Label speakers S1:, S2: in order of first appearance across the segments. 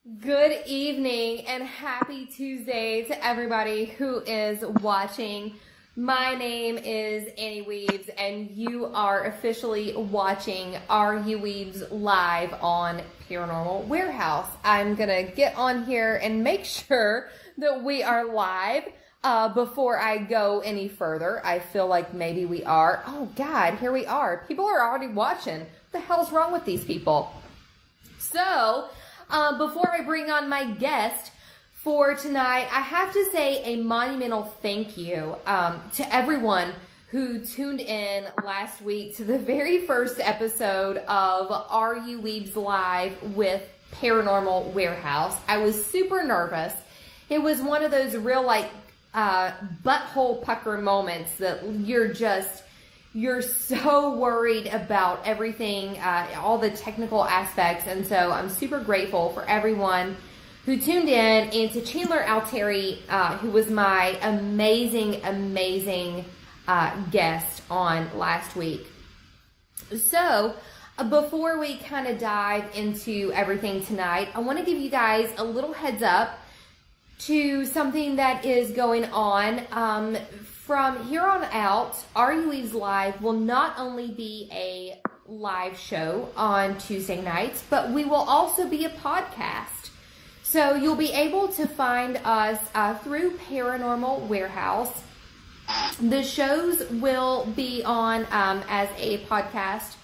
S1: Good evening and happy Tuesday to everybody who is watching. My name is RUWeebs and you are officially watching RUWeebs live on Paranormal Warehouse. I'm going to get on here and make sure that we are live before I go any further. I feel like maybe we are. Oh God, here we are. People are already watching. What the hell's wrong with these people? So, before I bring on my guest for tonight, I have to say a monumental thank you to everyone who tuned in last week to the very first episode of RUWeebs Live with Paranormal Warehouse. I was super nervous. It was one of those real butthole pucker moments that you're so worried about everything, all the technical aspects. And so I'm super grateful for everyone who tuned in, and to Chandler Altieri, who was my amazing guest on last week. So before we kind of dive into everything tonight, I want to give you guys a little heads up to something that is going on. From here on out, RUWeebs Live will not only be a live show on Tuesday nights, but we will also be a podcast. So you'll be able to find us through Paranormal Warehouse. The shows will be on as a podcast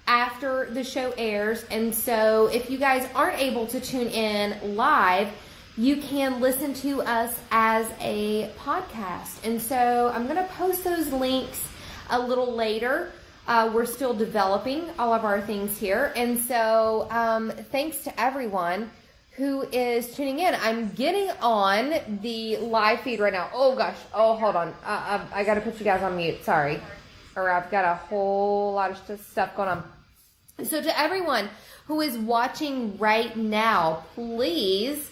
S1: after the show airs. And so if you guys aren't able to tune in live, you can listen to us as a podcast. And so I'm going to post those links a little later. We're still developing all of our things here. And so thanks to everyone who is tuning in. I'm getting on the live feed right now. Oh gosh. Oh, hold on. I got to put you guys on mute. Sorry. Or I've got a whole lot of stuff going on. So to everyone who is watching right now, please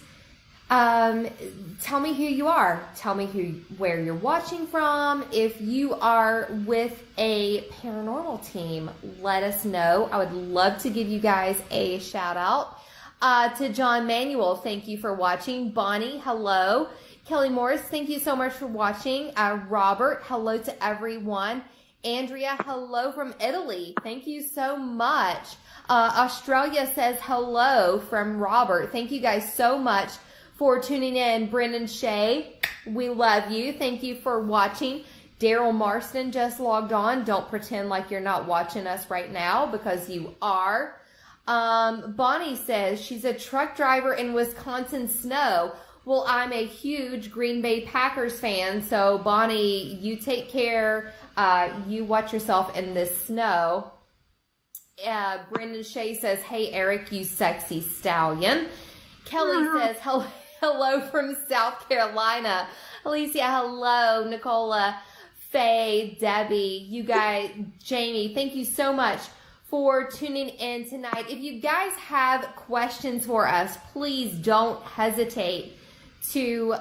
S1: tell me who you are. Tell me where you're watching from. If you are with a paranormal team, let us know. I would love to give you guys a shout out. To John Manuel, thank you for watching. Bonnie, hello. Kelly Morris, thank you so much for watching. Robert, hello to everyone. Andrea, hello from Italy. Thank you so much. Australia says hello from Robert. Thank you guys so much for tuning in. Brendan Shea, we love you. Thank you for watching. Daryl Marston just logged on. Don't pretend like you're not watching us right now, because you are. Bonnie says she's a truck driver in Wisconsin snow. Well, I'm a huge Green Bay Packers fan, so Bonnie, you take care. You watch yourself in this snow. Brendan Shea says, hey, Eric, you sexy stallion. Kelly says, hello from South Carolina. Alicia, hello. Nicola, Faye, Debbie, you guys, Jamie, thank you so much for tuning in tonight. If you guys have questions for us, please don't hesitate to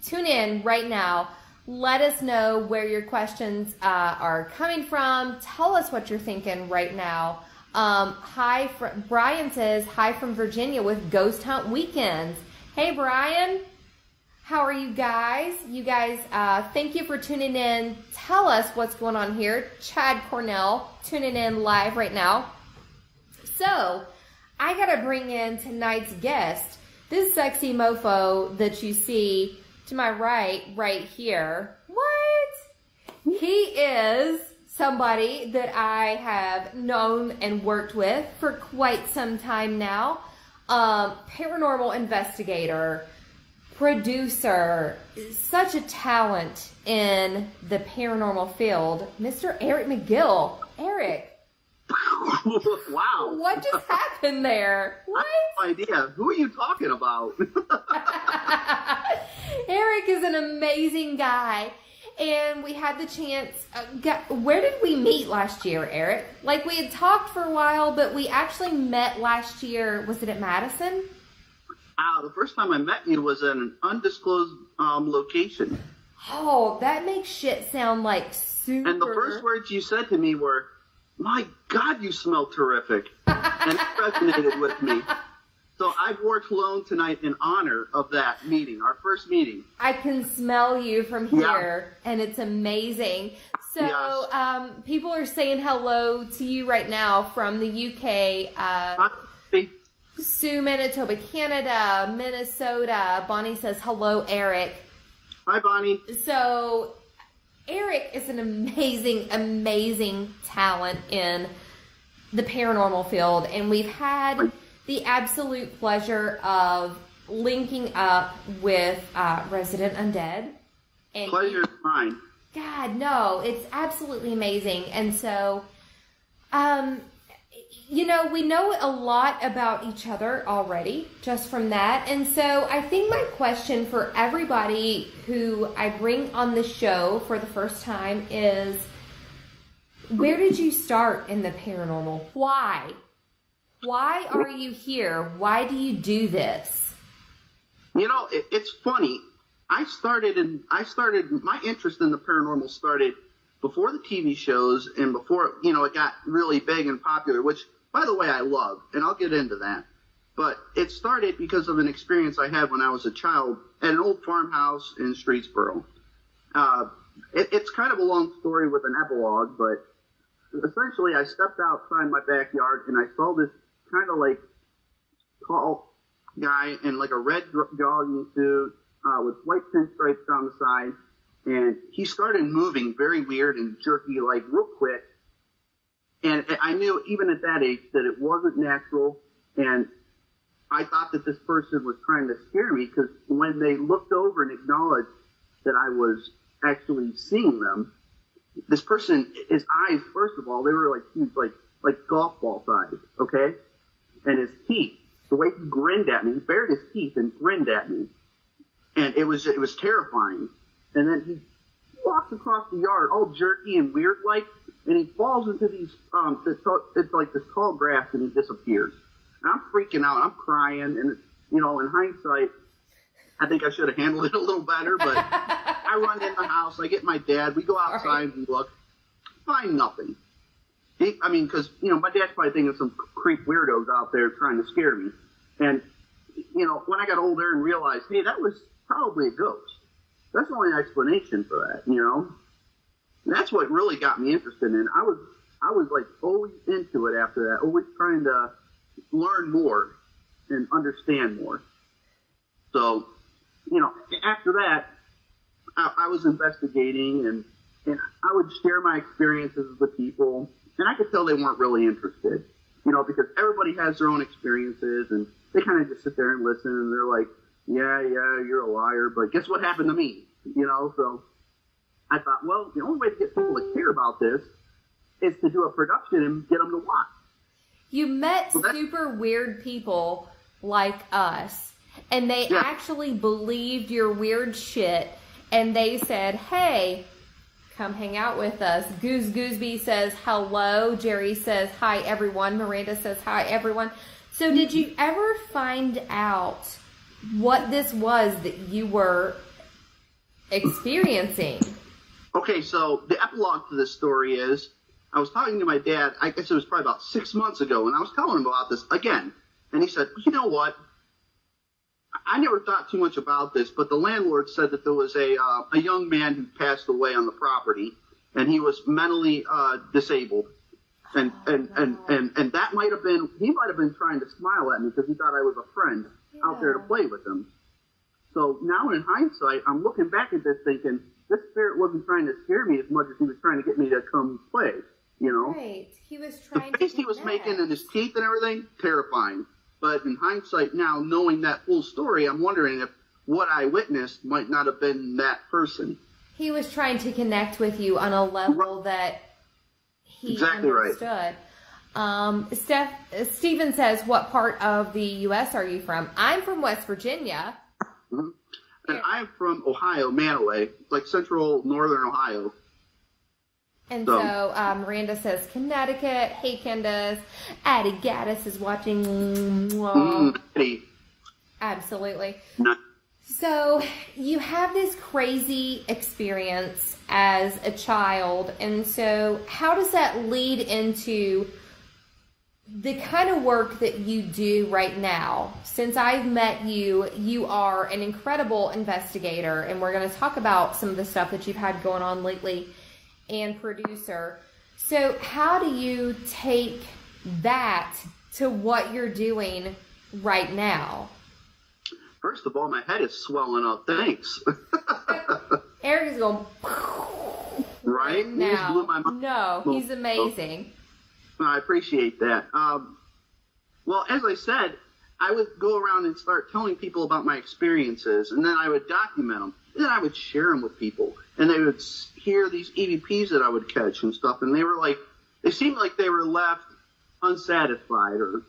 S1: tune in right now. Let us know where your questions are coming from. Tell us what you're thinking right now. Brian says, hi from Virginia with Ghost Hunt Weekends. Hey, Brian. How are you guys? You guys, thank you for tuning in. Tell us what's going on here. Chad Cornell tuning in live right now. So, I got to bring in tonight's guest. This sexy mofo that you see to my right here. What? He is somebody that I have known and worked with for quite some time now. Paranormal investigator, producer, such a talent in the paranormal field, Mr. Eric McGill. Eric.
S2: Wow.
S1: What just happened there? What?
S2: I have no idea. Who are you talking about?
S1: Eric is an amazing guy. And we had the chance, where did we meet last year, Eric? Like, we had talked for a while, but we actually met last year. Was it at Madison?
S2: The first time I met you was in an undisclosed location.
S1: Oh, that makes shit sound like super.
S2: And the first words you said to me were, my God, you smell terrific. And it resonated with me. So I wore cologne tonight in honor of that meeting, our first meeting.
S1: I can smell you from here, and it's amazing. So
S2: Yes.
S1: people are saying hello to you right now from the UK, Sue, Manitoba, Canada, Minnesota. Bonnie says, hello, Eric.
S2: Hi, Bonnie.
S1: So Eric is an amazing, amazing talent in the paranormal field, and we've had the absolute pleasure of linking up with Resident Undead. And
S2: Pleasure is mine.
S1: God, no, it's absolutely amazing. And so, you know, we know a lot about each other already just from that. And so I think my question for everybody who I bring on the show for the first time is, where did you start in the paranormal? Why? Why are you here? Why do you do this?
S2: You know, it's funny. My interest in the paranormal started before the TV shows and before, you know, it got really big and popular, which, by the way, I love, and I'll get into that. But it started because of an experience I had when I was a child at an old farmhouse in Streetsboro. It's kind of a long story with an epilogue, but essentially I stepped outside my backyard and I saw this kind of like tall guy in like a red jogging suit, with white pinstripes down the side, and he started moving very weird and jerky, like real quick. And I knew even at that age that it wasn't natural, and I thought that this person was trying to scare me, because when they looked over and acknowledged that I was actually seeing them, this person, his eyes, first of all, they were like huge, like golf ball size, okay? And his teeth, the way he grinned at me, he bared his teeth and grinned at me. And it was terrifying. And then he walks across the yard, all jerky and weird like, and he falls into these, it's like this tall grass, and he disappears. And I'm freaking out, I'm crying, and, you know, in hindsight, I think I should have handled it a little better, but I run in the house, I get my dad, we go outside and look, find nothing. Because, you know, my dad's probably thinking some creep weirdos out there trying to scare me. And, you know, when I got older and realized, hey, that was probably a ghost. That's the only explanation for that, you know? And that's what really got me interested in it. I was like always into it after that, always trying to learn more and understand more. So, you know, after that, I was investigating, and I would share my experiences with people, and I could tell they weren't really interested, you know, because everybody has their own experiences, and they kind of just sit there and listen, and they're like, yeah, you're a liar, but guess what happened to me, you know? So I thought, well, the only way to get people to care about this is to do a production and get them to watch.
S1: You met super weird people like us, and they actually believed your weird shit, and they said, hey, come hang out with us. Gooseby says hello. Jerry says hi, everyone. Miranda says hi, everyone. So did you ever find out what this was that you were experiencing?
S2: Okay, so the epilogue to this story is, I was talking to my dad, I guess it was probably about 6 months ago, and I was telling him about this again. And he said, you know what? I never thought too much about this, but the landlord said that there was a young man who passed away on the property, and he was mentally disabled. And that might have been, he might have been trying to smile at me because he thought I was a friend out there to play with him. So now in hindsight, I'm looking back at this thinking, this spirit wasn't trying to scare me as much as he was trying to get me to come play, you know?
S1: Right. He was trying
S2: the face he was making and his teeth and everything, terrifying. But in hindsight now, knowing that full story, I'm wondering if what I witnessed might not have been that person.
S1: He was trying to connect with you on a level that he understood. Right. Steven says, what part of the U.S. are you from? I'm from West Virginia.
S2: Mm-hmm. And I'm from Ohio, Manaway, like central northern Ohio.
S1: And so Miranda says Connecticut. Hey, Candace. Addie Gaddis is watching.
S2: Addie.
S1: Absolutely.
S2: No.
S1: So you have this crazy experience as a child. And so how does that lead into the kind of work that you do right now, since I've met you, you are an incredible investigator, and we're going to talk about some of the stuff that you've had going on lately, and producer. So how do you take that to what you're doing right now?
S2: First of all, my head is swelling up. Thanks.
S1: Eric is going
S2: right
S1: now.
S2: You just blew my mind.
S1: No, he's amazing.
S2: I appreciate that. Well, as I said, I would go around and start telling people about my experiences, and then I would document them, and then I would share them with people, and they would hear these EVPs that I would catch and stuff, and they seemed like they were left unsatisfied or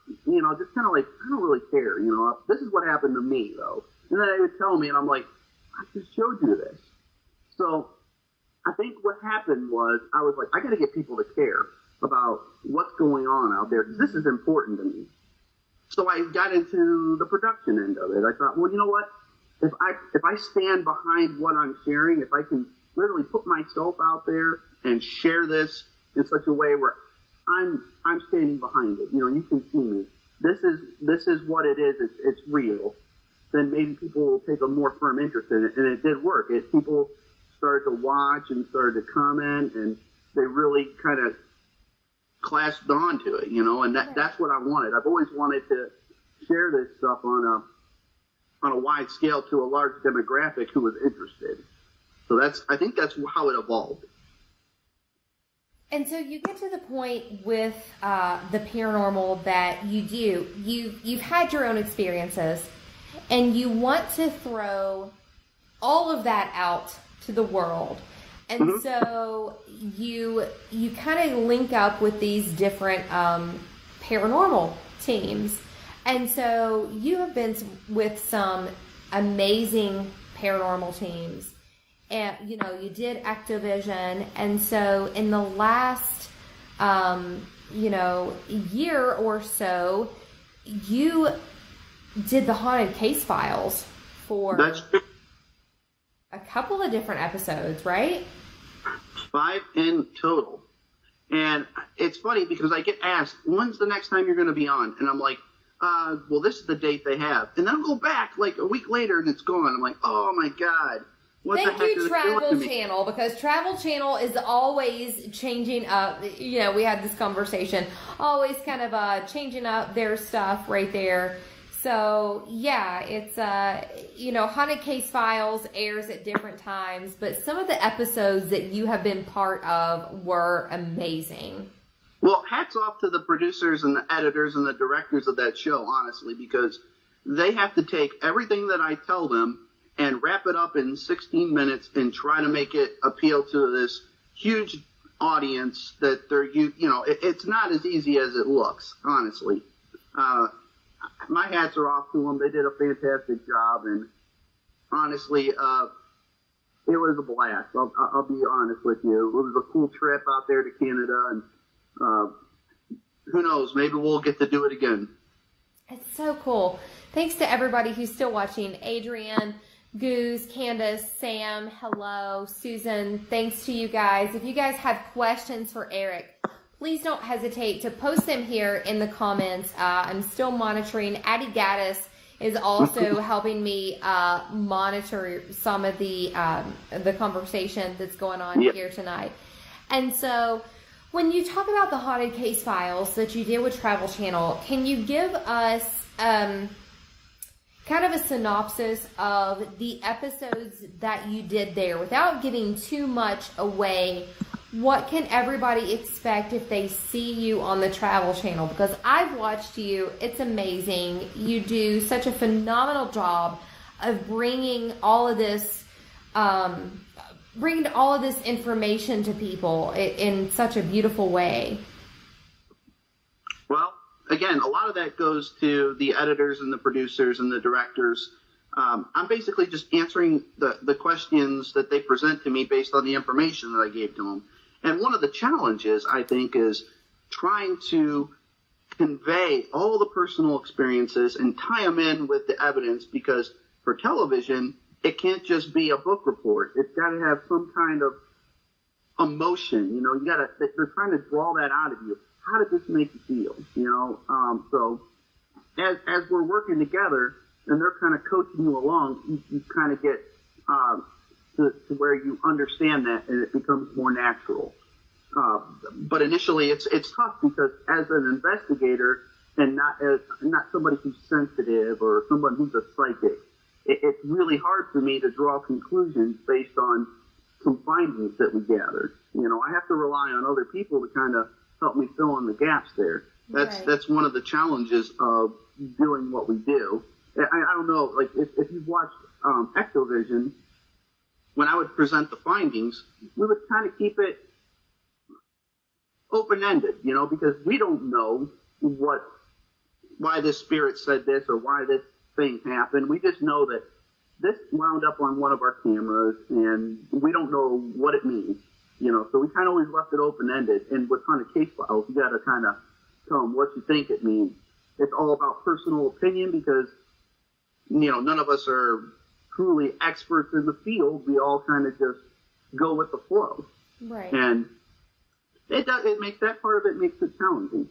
S2: just kind of like, I don't really care, this is what happened to me, though. And then they would tell me, and I'm like, I just showed you this. So I think what happened was I was like, I got to get people to care about what's going on out there, because this is important to me. So I got into the production end of it. I thought, well, you know what? If I stand behind what I'm sharing, if I can literally put myself out there and share this in such a way where I'm standing behind it, you can see me. This is what it is. It's real. Then maybe people will take a more firm interest in it, and it did work. People started to watch and started to comment, and they really kind of clasped onto it, and that's what I wanted. I've always wanted to share this stuff on a wide scale to a large demographic who was interested. So I think that's how it evolved.
S1: And so you get to the point with the paranormal that you've had your own experiences, and you want to throw all of that out to the world. And so you kind of link up with these different paranormal teams. And so you have been with some amazing paranormal teams. And, you did Activision. And so in the last, year or so, you did the Haunted Case Files for a couple of different episodes, right?
S2: 5 in total. And it's funny because I get asked, when's the next time you're going to be on? And I'm like, well, this is the date they have. And then I'll go back like a week later and it's gone. I'm like, oh my God.
S1: Thank you, Travel Channel, because Travel Channel is always changing up. We had this conversation, always kind of changing up their stuff right there. So, yeah, it's, Haunted Case Files airs at different times, but some of the episodes that you have been part of were amazing.
S2: Well, hats off to the producers and the editors and the directors of that show, honestly, because they have to take everything that I tell them and wrap it up in 16 minutes and try to make it appeal to this huge audience that it's not as easy as it looks, honestly. My hats are off to them. They did a fantastic job, and honestly, it was a blast. I'll be honest with you. It was a cool trip out there to Canada, and who knows, maybe we'll get to do it again.
S1: It's so cool. Thanks to everybody who's still watching. Adrienne, Goose, Candace, Sam, hello, Susan, thanks to you guys. If you guys have questions for Eric, please don't hesitate to post them here in the comments. I'm still monitoring. Addie Gaddis is also helping me monitor some of the conversation that's going on here tonight. And so when you talk about the Haunted Case Files that you did with Travel Channel, can you give us kind of a synopsis of the episodes that you did there without giving too much away? What can everybody expect if they see you on the Travel Channel? Because I've watched you. It's amazing. You do such a phenomenal job of bringing all of this information to people in such a beautiful way.
S2: Well, again, a lot of that goes to the editors and the producers and the directors. I'm basically just answering the questions that they present to me based on the information that I gave to them. And one of the challenges, I think, is trying to convey all the personal experiences and tie them in with the evidence, because for television, it can't just be a book report. It's got to have some kind of emotion. They're trying to draw that out of you. how did this make you feel? So as we're working together and they're kind of coaching you along, you kind of get to where you understand that and it becomes more natural. But initially it's tough because as an investigator and not somebody who's sensitive or someone who's a psychic, it's really hard for me to draw conclusions based on some findings that we gathered. I have to rely on other people to kind of help me fill in the gaps there. That's one of the challenges of doing what we do. I don't know, like if you've watched Ectovision, when I would present the findings, we would kind of keep it open-ended, because we don't know why this spirit said this or why this thing happened. We just know that this wound up on one of our cameras and we don't know what it means, so we kind of always left it open-ended. And with kind of case files, you got to kind of tell them what you think it means. It's all about personal opinion because, none of us are truly experts in the field. We all kind of just go with the flow.
S1: Right.
S2: And it makes that part of it makes it challenging.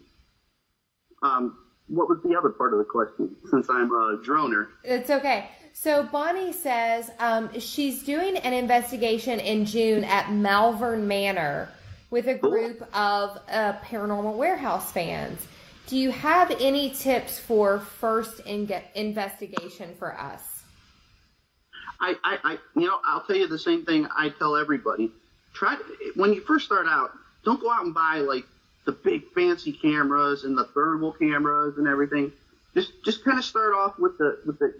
S2: What was the other part of the question, since I'm a droner?
S1: It's okay. So Bonnie says she's doing an investigation in June at Malvern Manor with a group of Paranormal Warehouse fans. Do you have any tips for first investigation for us?
S2: I'll tell you the same thing I tell everybody. When you first start out, don't go out and buy like the big fancy cameras and the thermal cameras and everything. Just kind of start off with the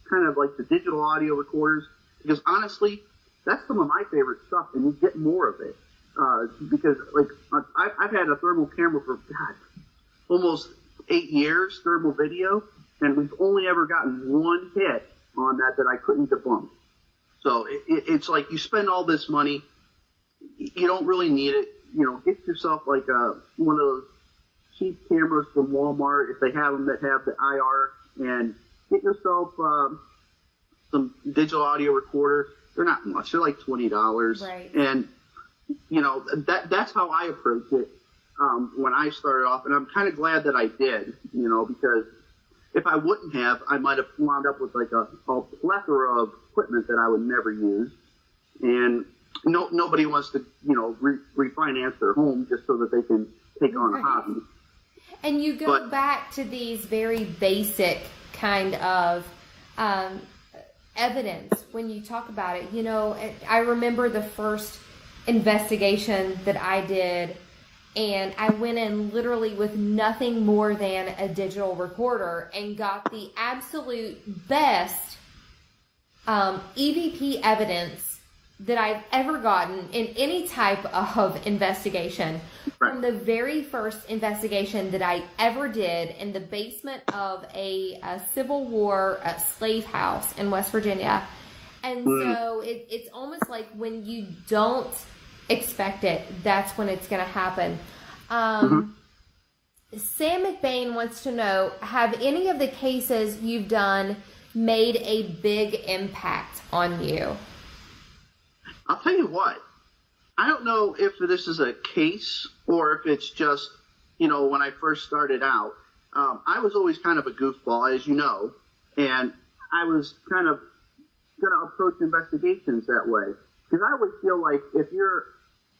S2: kind of like the digital audio recorders, because honestly, that's some of my favorite stuff, and you get more of it. Because like I've had a thermal camera for almost 8 years, thermal video, and we've only ever gotten one hit on that I couldn't debunk. So it's like you spend all this money, you don't really need it. Get yourself like one of those cheap cameras from Walmart, if they have them that have the IR, and get yourself some digital audio recorders. They're not much; they're like $20.
S1: Right.
S2: And that's how I approach it when I started off, and I'm kind of glad that I did. Because if I wouldn't have, I might have wound up with like a plethora of equipment that I would never use, and nobody wants to, refinance their home just so that they can take on a hobby.
S1: And you go back to these very basic kind of evidence when you talk about it. I remember the first investigation that I did, and I went in literally with nothing more than a digital recorder and got the absolute best EVP evidence that I've ever gotten in any type of investigation. From the very first investigation that I ever did in the basement of a Civil War slave house in West Virginia. And so it's almost like when you don't expect it, that's when it's going to happen. Sam McBain wants to know, have any of the cases you've done made a big impact on you?
S2: I'll tell you what, I don't know if this is a case or if it's just, when I first started out, I was always kind of a goofball, as you know, and I was kind of going to approach investigations that way. Because I always feel like if you're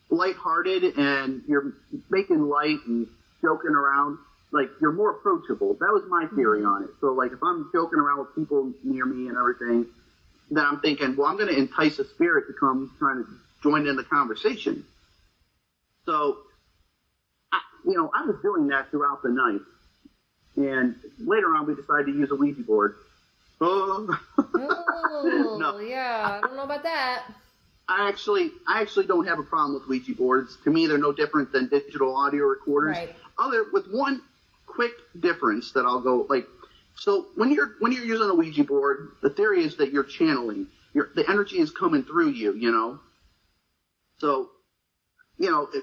S2: lighthearted and you're making light and joking around, like, you're more approachable. That was my theory on it. So, like, if I'm joking around with people near me and everything, then I'm thinking, well, I'm going to entice a spirit to come trying to join in the conversation. So, I was doing that throughout the night. And later on, we decided to use a Ouija board.
S1: No. Yeah, I don't know about that.
S2: I actually don't have a problem with Ouija boards. To me, they're no different than digital audio recorders.
S1: Right.
S2: With one quick difference that I'll go, like, so when you're using a Ouija board, the theory is that you're channeling. The energy is coming through you, So,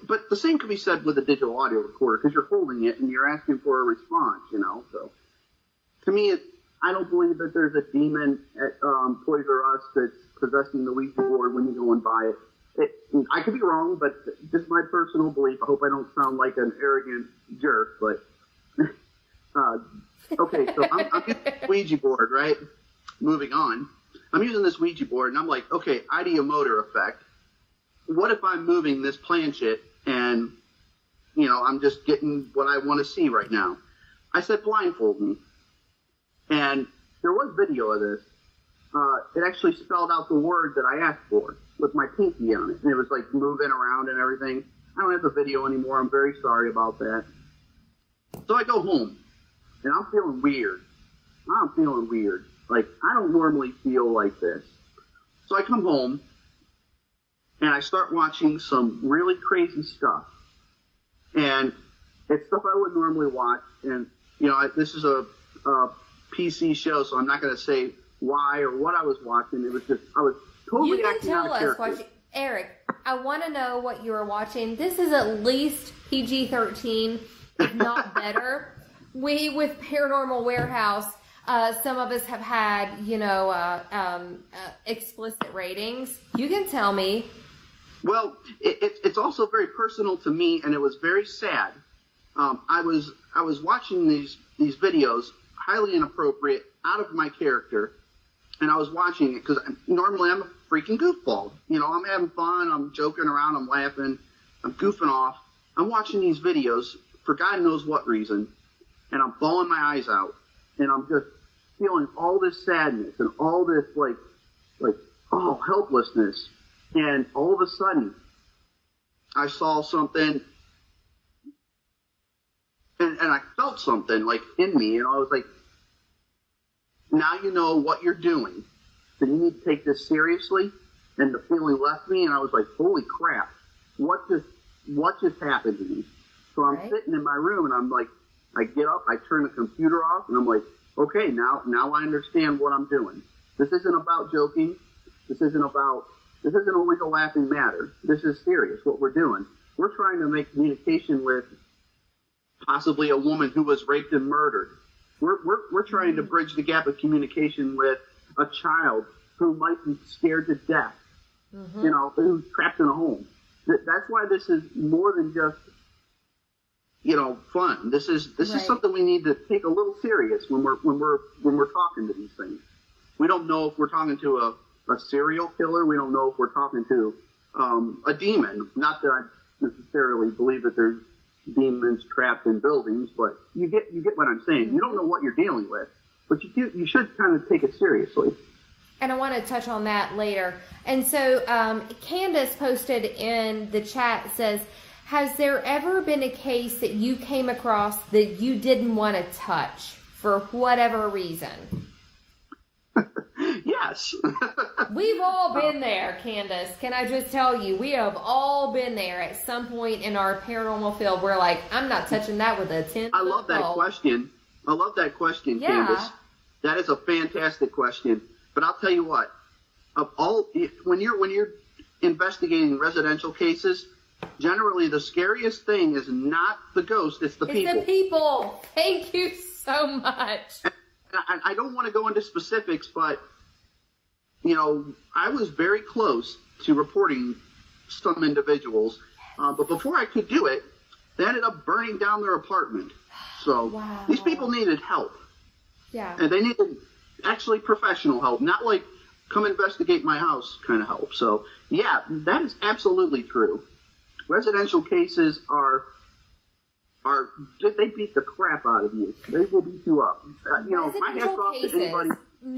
S2: but the same can be said with a digital audio recorder, because you're holding it and you're asking for a response, So, to me, I don't believe that there's a demon at Toys R Us that's possessing the Ouija board when you go and buy it. I could be wrong, but just my personal belief. I hope I don't sound like an arrogant jerk, but okay. So I'm using this Ouija board, right? Moving on. I'm using this Ouija board, and I'm like, okay, ideomotor effect. What if I'm moving this planchette and, I'm just getting what I want to see right now? I said, blindfold me. And there was video of this. It actually spelled out the word that I asked for with my pinky on it. And it was like moving around and everything. I don't have the video anymore. I'm very sorry about that. So I go home, and I'm feeling weird. Like, I don't normally feel like this. So I come home, and I start watching some really crazy stuff. And it's stuff I wouldn't normally watch. And, this is a PC show, so I'm not going to say why or what I was watching. It was just, I was totally acting out of character. You can tell us,
S1: Eric, I want to know what you were watching. This is at least PG-13, if not better. We, with Paranormal Warehouse, some of us have had, explicit ratings. You can tell me.
S2: Well, it's also very personal to me, and it was very sad. I was watching these videos, highly inappropriate, out of my character, and I was watching it because normally I'm a freaking goofball. I'm having fun, I'm joking around, I'm laughing, I'm goofing off. I'm watching these videos for God knows what reason, and I'm bawling my eyes out, and I'm just feeling all this sadness and all this helplessness. And all of a sudden, I saw something, and I felt something like in me, and I was like, now you know what you're doing, so you need to take this seriously. And the feeling left me, and I was like, holy crap, what just happened to me? So I'm sitting in my room, and I'm like, I get up, I turn the computer off, and I'm like, okay, now I understand what I'm doing. This isn't about joking. This isn't always a laughing matter. This is serious, what we're doing. We're trying to make communication with possibly a woman who was raped and murdered. We're trying to bridge the gap of communication with a child who might be scared to death, who's trapped in a home. That's why this is more than just, fun. This is something we need to take a little serious when we're talking to these things. We don't know if we're talking to a serial killer. We don't know if we're talking to a demon. Not that I necessarily believe that there's demons trapped in buildings, but you get what I'm saying. You don't know what you're dealing with, but you should kind of take it seriously.
S1: And I want to touch on that later. And so Candace posted in the chat, says, has there ever been a case that you came across that you didn't want to touch for whatever reason?
S2: Yes.
S1: We've all been there, Candace. Can I just tell you, we have all been there at some point in our paranormal field. We're like, I'm not touching that with a 10-foot
S2: I love that question.
S1: Yeah.
S2: Candace. That is a fantastic question. But I'll tell you what, when you're investigating residential cases, generally the scariest thing is not the ghost, it's the people.
S1: It's the people. Thank you so much.
S2: I don't want to go into specifics, but, I was very close to reporting some individuals. But before I could do it, they ended up burning down their apartment. So These people needed help.
S1: Yeah.
S2: And they needed actually professional help, not like come investigate my house kind of help. So, yeah, that is absolutely true. Residential cases they beat the crap out of you. They will beat you up. My hat's off to anybody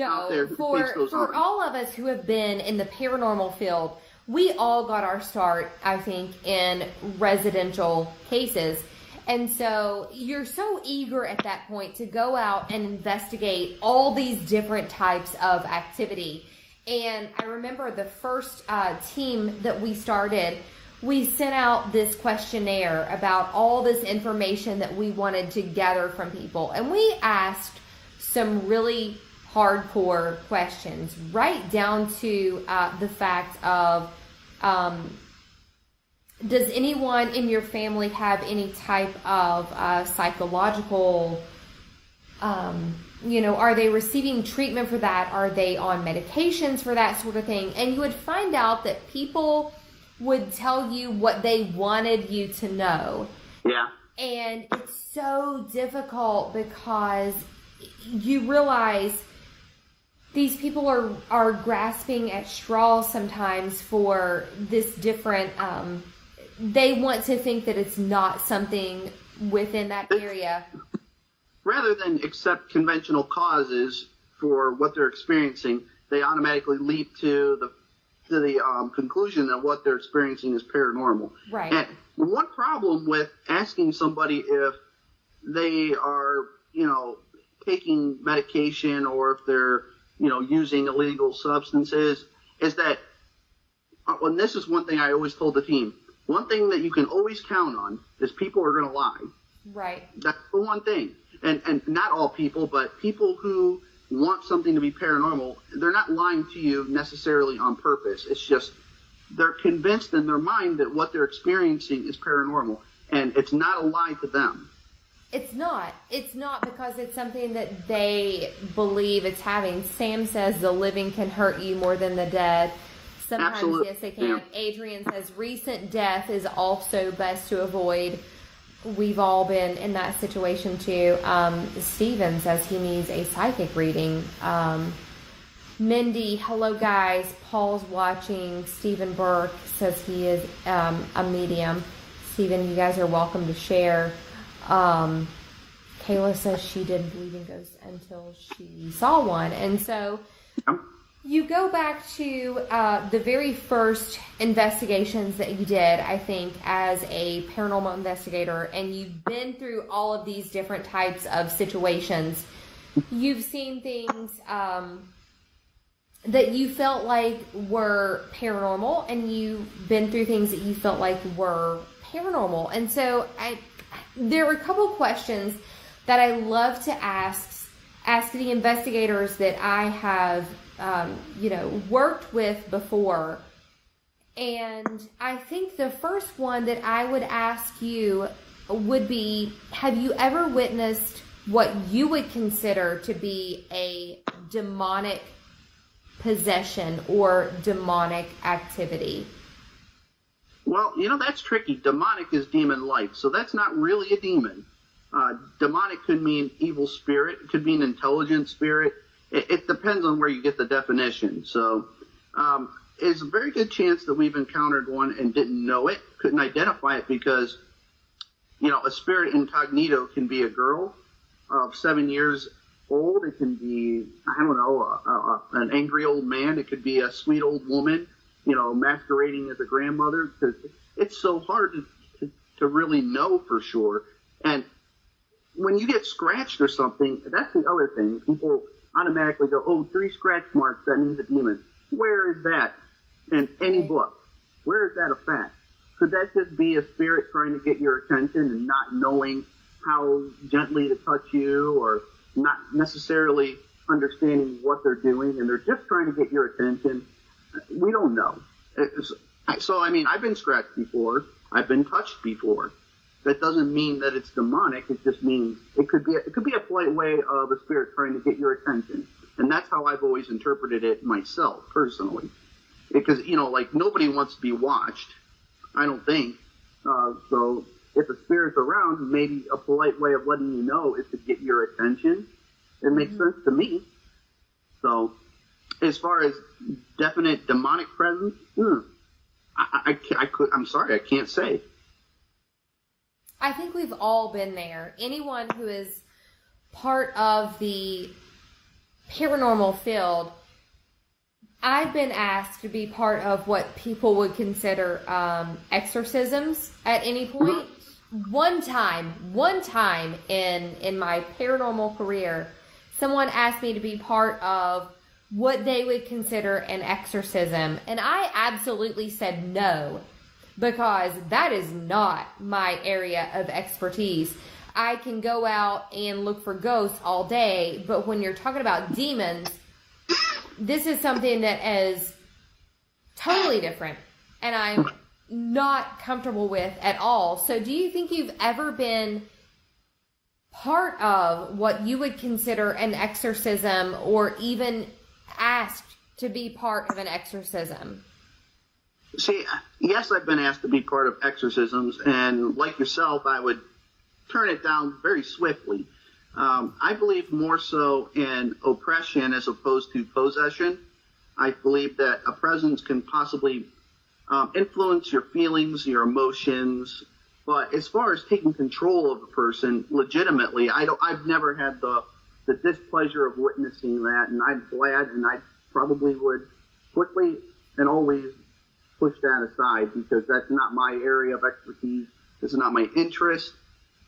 S2: out there who takes those on.
S1: For all of us who have been in the paranormal field, we all got our start, I think, in residential cases. And so you're so eager at that point to go out and investigate all these different types of activity. And I remember the first team that we started, we sent out this questionnaire about all this information that we wanted to gather from people. And we asked some really hardcore questions, right down to the fact of, does anyone in your family have any type of psychological, are they receiving treatment for that? Are they on medications for that sort of thing? And you would find out that people would tell you what they wanted you to know.
S2: Yeah.
S1: And it's so difficult because you realize these people are grasping at straws sometimes for this different, they want to think that it's not something within that area.
S2: Rather than accept conventional causes for what they're experiencing, they automatically leap to the conclusion that what they're experiencing is paranormal.
S1: Right.
S2: And one problem with asking somebody if they are, taking medication or if they're, using illegal substances is that, and this is one thing I always told the team, one thing that you can always count on is people are going to lie.
S1: Right.
S2: That's the one thing. And not all people, but people who want something to be paranormal, they're not lying to you necessarily on purpose. It's just they're convinced in their mind that what they're experiencing is paranormal, and it's not a lie to them.
S1: It's not. It's not because it's something that they believe it's having. Sam says the living can hurt you more than the dead. Sometimes,
S2: Absolutely.
S1: yes, they can.
S2: Yeah.
S1: Adrian says recent death is also best to avoid. We've all been in that situation too. Steven says he needs a psychic reading. Mindy, hello guys. Paul's watching. Stephen Burke says he is a medium. Stephen, you guys are welcome to share. Kayla says she didn't believe in ghosts until she saw one. And so you go back to the very first investigations that you did, I think, as a paranormal investigator, and you've been through all of these different types of situations. You've seen things that you felt like were paranormal, and you've been through things that you felt like were paranormal. And so there are a couple questions that I love to ask the investigators that I have worked with before. And I think the first one that I would ask you would be, have you ever witnessed what you would consider to be a demonic possession or demonic activity?
S2: Well, that's tricky. Demonic is demon-like, so that's not really a demon. Demonic could mean evil spirit. It could mean intelligent spirit. It depends on where you get the definition. So it's a very good chance that we've encountered one and didn't know it, couldn't identify it because, a spirit incognito can be a girl of 7 years old. It can be, an angry old man. It could be a sweet old woman, masquerading as a grandmother. Because it's so hard to really know for sure. And when you get scratched or something, that's the other thing. People automatically go, 3 scratch marks, that means a demon. Where is that in any book? Where is that a fact? Could that just be a spirit trying to get your attention and not knowing how gently to touch you, or not necessarily understanding what they're doing, and they're just trying to get your attention? We don't know. So, I've been scratched before. I've been touched before. That doesn't mean that it's demonic. It just means it could be a polite way of a spirit trying to get your attention. And that's how I've always interpreted it myself, personally. Because, nobody wants to be watched, I don't think. So if a spirit's around, maybe a polite way of letting you know is to get your attention. It makes sense to me. So as far as definite demonic presence, I'm sorry, I can't say.
S1: I think we've all been there. Anyone who is part of the paranormal field, I've been asked to be part of what people would consider exorcisms at any point. One time in my paranormal career, someone asked me to be part of what they would consider an exorcism, and I absolutely said no, because that is not my area of expertise. I can go out and look for ghosts all day, but when you're talking about demons, this is something that is totally different, and I'm not comfortable with at all. So do you think you've ever been part of what you would consider an exorcism, or even asked to be part of an exorcism?
S2: See, yes, I've been asked to be part of exorcisms, and like yourself, I would turn it down very swiftly. I believe more so in oppression as opposed to possession. I believe that a presence can possibly influence your feelings, your emotions, but as far as taking control of a person legitimately, I've never had the displeasure of witnessing that, and I'm glad, and I probably would quickly and always push that aside because that's not my area of expertise. This is not my interest.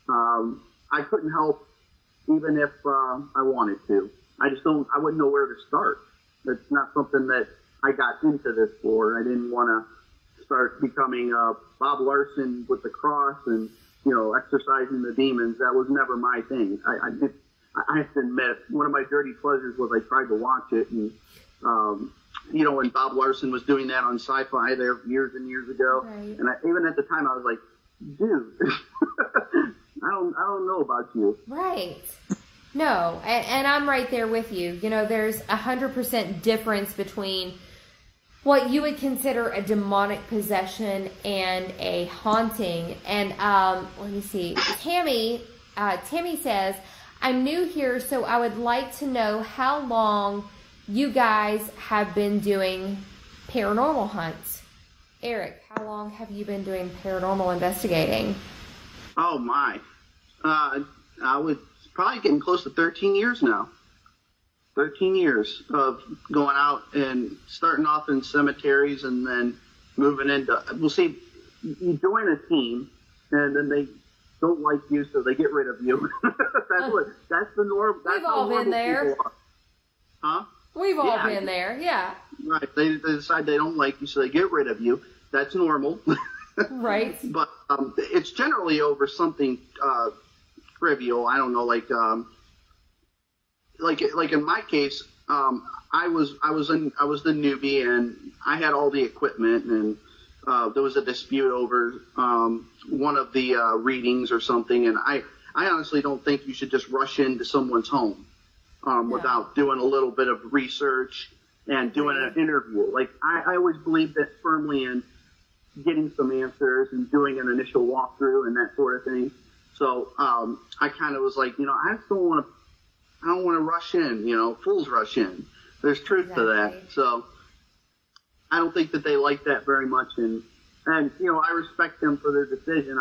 S2: I couldn't help even if I wanted to. I wouldn't know where to start. It's not something that I got into this for. I didn't want to start becoming Bob Larson with the cross and, exorcising the demons. That was never my thing. I have to admit, one of my dirty pleasures was I tried to watch it, and when Bob Larson was doing that on Sci-Fi there years and years ago,
S1: right.
S2: And even at the time I was like, dude, I don't know about you.
S1: Right. No, and I'm right there with you. There's 100% difference between what you would consider a demonic possession and a haunting. And let me see. Tammy says, I'm new here, so I would like to know how long you guys have been doing paranormal hunts. Eric, how long have you been doing paranormal investigating?
S2: Oh, my. I was probably getting close to 13 years now. 13 years of going out and starting off in cemeteries and then moving into, you join a team and then they don't like you, so they get rid of you. That's the norm.
S1: We've all been there.
S2: Huh?
S1: We've all been there, yeah.
S2: Right. They decide they don't like you, so they get rid of you. That's normal.
S1: Right.
S2: But it's generally over something trivial. I don't know, like in my case, I was the newbie, and I had all the equipment, and there was a dispute over one of the readings or something, and I honestly don't think you should just rush into someone's home without doing a little bit of research and doing an interview. Like I always believed that firmly in getting some answers and doing an initial walkthrough and that sort of thing. So I kind of was like, I don't want to rush in, fools rush in. There's truth to that. So I don't think that they like that very much. And I respect them for their decision.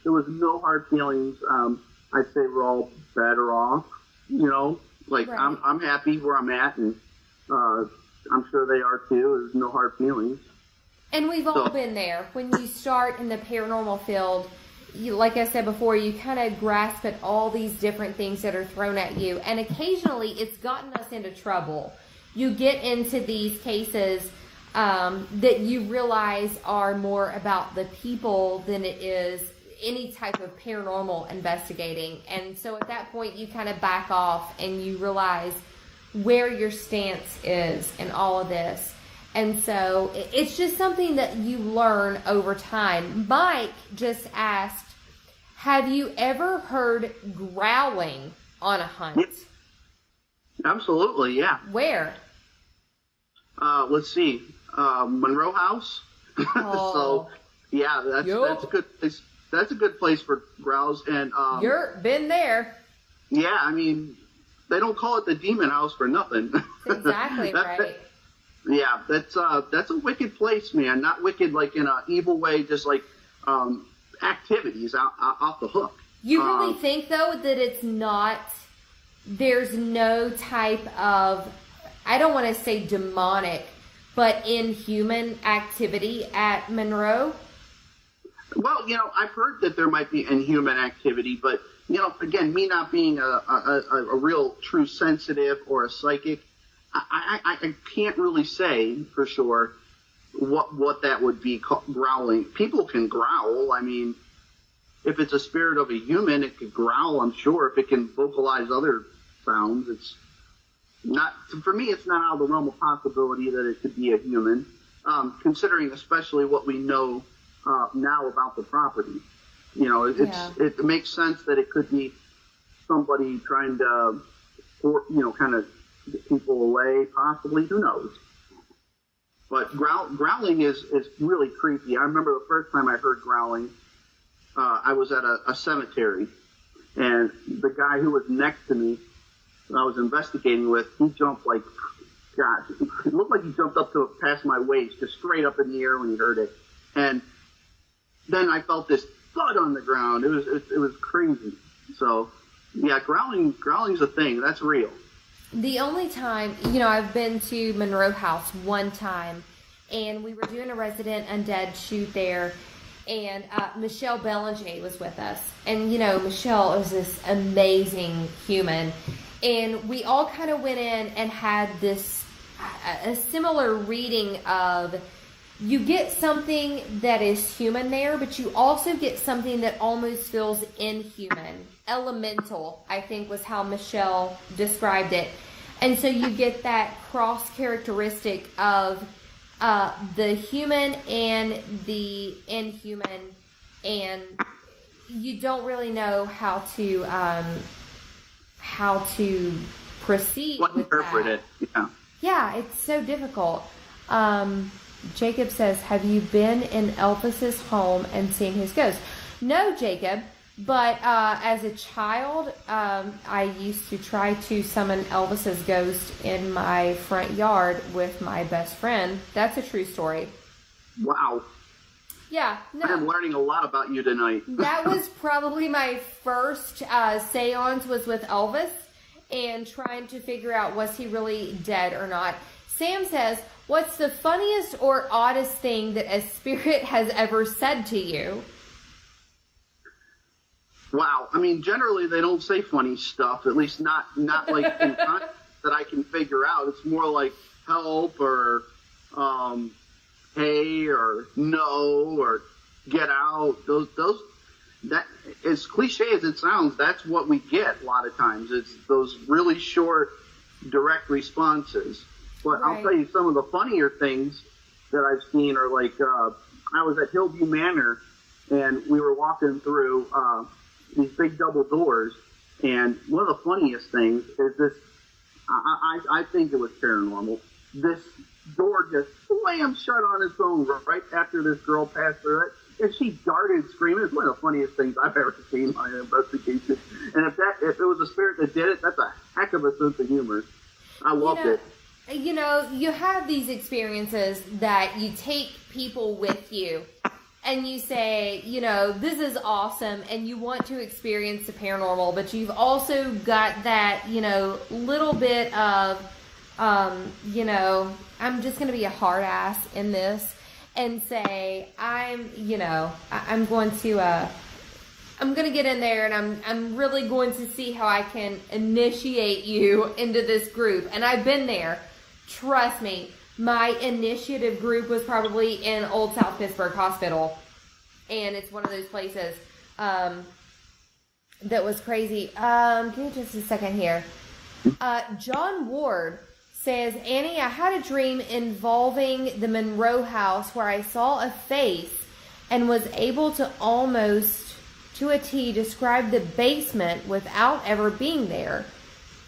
S2: There was no hard feelings. I'd say we're all better off, right. I'm happy where I'm at, and I'm sure they are too. There's no hard feelings.
S1: And we've all been there. When you start in the paranormal field, like I said before, you kind of grasp at all these different things that are thrown at you. And occasionally, it's gotten us into trouble. You get into these cases that you realize are more about the people than it is any type of paranormal investigating. And so at that point, you kind of back off and you realize where your stance is in all of this. And so it's just something that you learn over time. Mike just asked, have you ever heard growling on a hunt?
S2: Absolutely, yeah.
S1: Where?
S2: Let's see. Monroe House.
S1: Oh.
S2: So, yeah, that's a good place. That's a good place for growls. And
S1: you've been there.
S2: Yeah, I mean, they don't call it the demon house for nothing.
S1: That's exactly right.
S2: Yeah, that's a wicked place, man. Not wicked like in an evil way, just like activities off the hook.
S1: You really think, though, that it's not, there's no type of, I don't want to say demonic, but inhuman activity at Monroe?
S2: Well, I've heard that there might be inhuman activity, but, again, me not being a real true sensitive or a psychic, I can't really say for sure what that would be called, growling. People can growl. I mean, if it's a spirit of a human, it could growl, I'm sure. If it can vocalize other sounds, it's not, for me, it's not out of the realm of possibility that it could be a human, considering especially what we know now about the property. It makes sense that it could be somebody trying to, kind of get people away, possibly. Who knows? But growling is really creepy. I remember the first time I heard growling, I was at a cemetery, and the guy who was next to me, who I was investigating with, he jumped like, God, it looked like he jumped up to past my waist, just straight up in the air when he heard it. And then I felt this thud on the ground. It was crazy. So, yeah, growling's a thing. That's real.
S1: The only time, I've been to Monroe House one time, and we were doing a resident undead shoot there, and Michelle Belanger was with us. And, Michelle is this amazing human. And we all kind of went in and had a similar reading of, you get something that is human there, but you also get something that almost feels inhuman. Elemental, I think, was how Michelle described it. And so you get that cross characteristic of the human and the inhuman, and you don't really know how to proceed with
S2: interpret
S1: that.
S2: It. Yeah.
S1: Yeah, it's so difficult. Jacob says, have you been in Elvis's home and seen his ghost? No, Jacob, but as a child, I used to try to summon Elvis's ghost in my front yard with my best friend. That's a true story.
S2: Wow.
S1: Yeah. No.
S2: I'm learning a lot about you tonight.
S1: That was probably my first seance, was with Elvis, and trying to figure out, was he really dead or not. Sam says, what's the funniest or oddest thing that a spirit has ever said to you?
S2: Wow. I mean, generally they don't say funny stuff, at least not like in context that I can figure out. It's more like help or hey or no or get out. Those that, as cliche as it sounds, that's what we get a lot of times. It's those really short, direct responses. But right. I'll tell you, some of the funnier things that I've seen are like, I was at Hillview Manor, and we were walking through these big double doors, and one of the funniest things is this, I think it was paranormal, this door just slammed shut on its own right after this girl passed through it, and she darted screaming. It's one of the funniest things I've ever seen on an investigation. And if it was a spirit that did it, that's a heck of a sense of humor. I loved it.
S1: You have these experiences that you take people with you, and you say, this is awesome, and you want to experience the paranormal, but you've also got that, little bit of, I'm just going to be a hard ass in this and say, I'm going to get in there, and I'm really going to see how I can initiate you into this group. And I've been there. Trust me, my initiative group was probably in Old South Pittsburgh Hospital. And it's one of those places that was crazy. Give me just a second here. John Ward says, Annie, I had a dream involving the Monroe House where I saw a face and was able to almost to a T describe the basement without ever being there.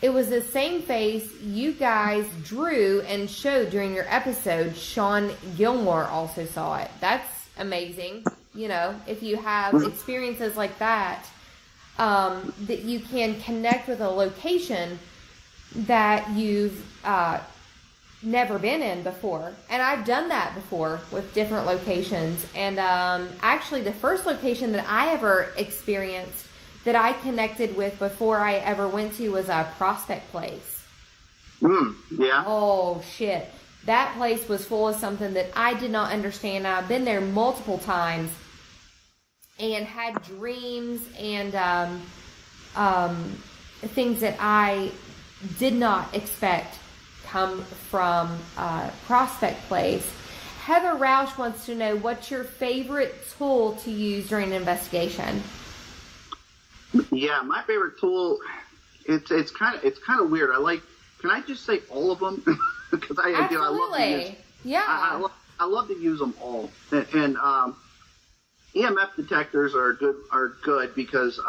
S1: It was the same face you guys drew and showed during your episode. Sean Gilmore also saw it. That's amazing. If you have experiences like that, that you can connect with a location that you've never been in before. And I've done that before with different locations. And actually the first location that I ever experienced that I connected with before I ever went to was a Prospect Place.
S2: Yeah.
S1: Oh, shit. That place was full of something that I did not understand. I've been there multiple times and had dreams and things that I did not expect come from Prospect Place. Heather Roush wants to know, what's your favorite tool to use during an investigation?
S2: Yeah, my favorite tool, it's kind of weird. Can I just say all of them? Because I love to use.
S1: Yeah.
S2: I love to use them all. And EMF detectors are good because